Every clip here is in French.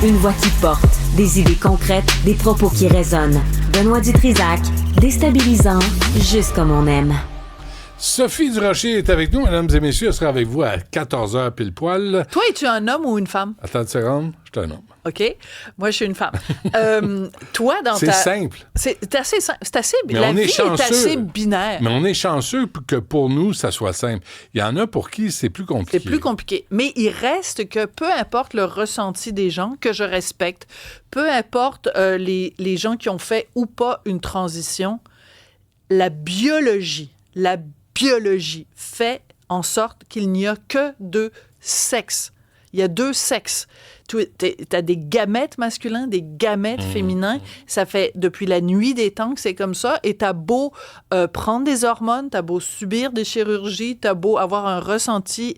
Une voix qui porte, des idées concrètes, des propos qui résonnent. Benoît Dutrisac, déstabilisant, juste comme on aime. Sophie Durocher est avec nous, mesdames et messieurs. Elle sera avec vous à 14h pile poil. Toi, es-tu un homme ou une femme? Attends une seconde, je suis un homme. OK. Moi, je suis une femme. Toi, dans c'est simple. C'est assez simple. C'est assez... Mais la on vie est chanceux. est assez binaire. Mais on est chanceux que pour nous, ça soit simple. Il y en a pour qui c'est plus compliqué. C'est plus compliqué. Mais il reste que peu importe le ressenti des gens, que je respecte, peu importe les gens qui ont fait ou pas une transition, la biologie fait en sorte qu'il n'y a que deux sexes. Il y a deux sexes. Tu as des gamètes masculins, des gamètes féminins. Ça fait depuis la nuit des temps que c'est comme ça. Et t'as beau prendre des hormones, t'as beau subir des chirurgies, t'as beau avoir un ressenti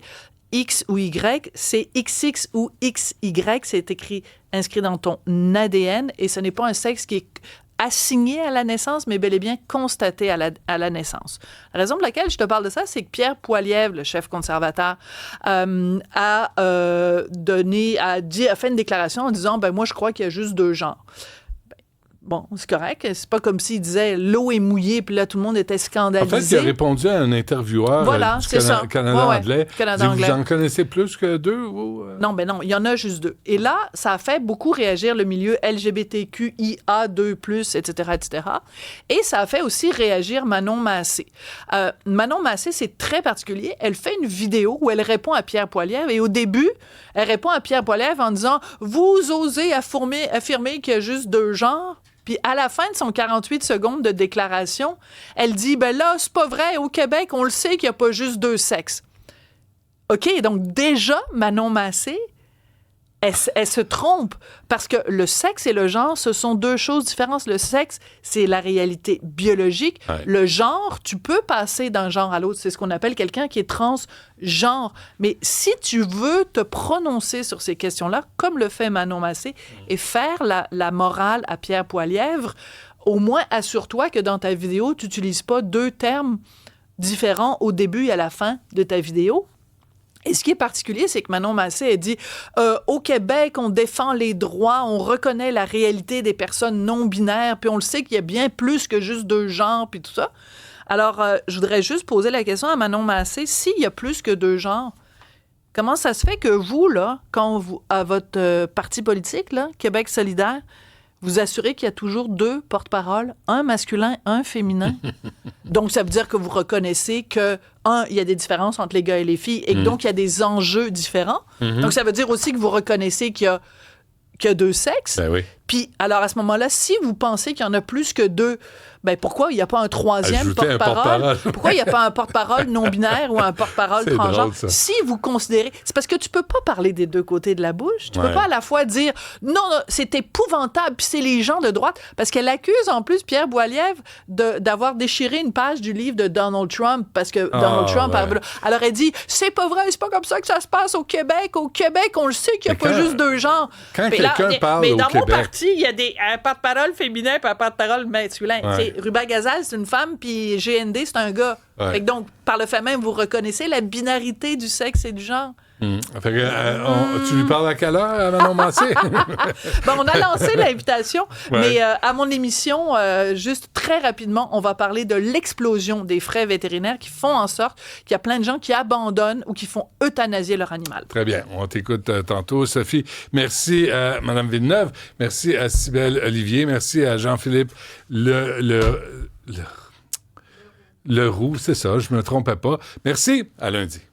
X ou Y, c'est XX ou XY. C'est inscrit dans ton ADN. Et ce n'est pas un sexe qui est assigné à la naissance, mais bel et bien constaté à la naissance. La raison pour laquelle je te parle de ça, c'est que Pierre Poilievre, le chef conservateur, a fait une déclaration en disant « Ben moi, je crois qu'il y a juste deux genres. » Bon, c'est correct. C'est pas comme s'il disait l'eau est mouillée, puis là, tout le monde était scandalisé. En fait, il a répondu à un intervieweur du Canada anglais. Canada anglais. Vous en connaissez plus que deux? Ou Non, ben non, il y en a juste deux. Et là, ça a fait beaucoup réagir le milieu LGBTQIA2+, etc., etc. Et ça a fait aussi réagir Manon Massé. Manon Massé, c'est très particulier. Elle fait une vidéo où elle répond à Pierre Poilievre. Et au début, elle répond à Pierre Poilievre en disant « Vous osez affirmer qu'il y a juste deux genres? » Puis à la fin de son 48 secondes de déclaration, elle dit « Ben là, c'est pas vrai, au Québec, on le sait qu'il n'y a pas juste deux sexes. » OK, donc déjà, Manon Massé, elle se trompe parce que le sexe et le genre, ce sont deux choses différentes. Le sexe, c'est la réalité biologique. Ouais. Le genre, tu peux passer d'un genre à l'autre. C'est ce qu'on appelle quelqu'un qui est transgenre. Mais si tu veux te prononcer sur ces questions-là, comme le fait Manon Massé, et faire la morale à Pierre Poilievre, au moins assure-toi que dans ta vidéo, tu n'utilises pas deux termes différents au début et à la fin de ta vidéo. Et ce qui est particulier, c'est que Manon Massé a dit au Québec, on défend les droits, on reconnaît la réalité des personnes non-binaires, puis on le sait qu'il y a bien plus que juste deux genres, puis tout ça. Alors, je voudrais juste poser la question à Manon Massé, s'il y a plus que deux genres, comment ça se fait que vous, là, à votre parti politique, là, Québec solidaire, vous assurez qu'il y a toujours deux porte-paroles, un masculin, un féminin. Donc, ça veut dire que vous reconnaissez que, il y a des différences entre les gars et les filles, et que donc, il y a des enjeux différents. Donc, ça veut dire aussi que vous reconnaissez qu'il y a deux sexes. Ben oui. Puis, alors, à ce moment-là, si vous pensez qu'il y en a plus que deux, ben pourquoi il n'y a pas un troisième Ajouter porte-parole? Pourquoi il n'y a pas un porte-parole non-binaire ou un porte-parole c'est transgenre? Drôle, ça. Si vous considérez... C'est parce que tu peux pas parler des deux côtés de la bouche. Tu peux pas à la fois dire « Non, c'est épouvantable, puis c'est les gens de droite. » Parce qu'elle accuse, en plus, Pierre Poilievre d'avoir déchiré une page du livre de Donald Trump, parce que Donald Trump... Ouais. Alors, elle dit « C'est pas vrai, c'est pas comme ça que ça se passe au Québec. Au Québec, on le sait qu'il n'y a pas juste deux genres. » Quand quelqu'un parle mais au dans Québec... mon parti, il y a un porte-parole féminin et un porte-parole masculin. Ouais. Ruba Gazal, c'est une femme, puis GND, c'est un gars. Ouais. Fait que donc, par le fait même, vous reconnaissez la binarité du sexe et du genre. Fait que, tu lui parles à quelle heure, à Manon Massé? Bon, on a lancé l'invitation, Ouais. mais à mon émission, juste très rapidement, on va parler de l'explosion des frais vétérinaires qui font en sorte qu'il y a plein de gens qui abandonnent ou qui font euthanasier leur animal. Très bien. On t'écoute tantôt, Sophie. Merci à Mme Villeneuve. Merci à Cybèle Olivier. Merci à Jean-Philippe Leroux. C'est ça, je me trompais pas. Merci. À lundi.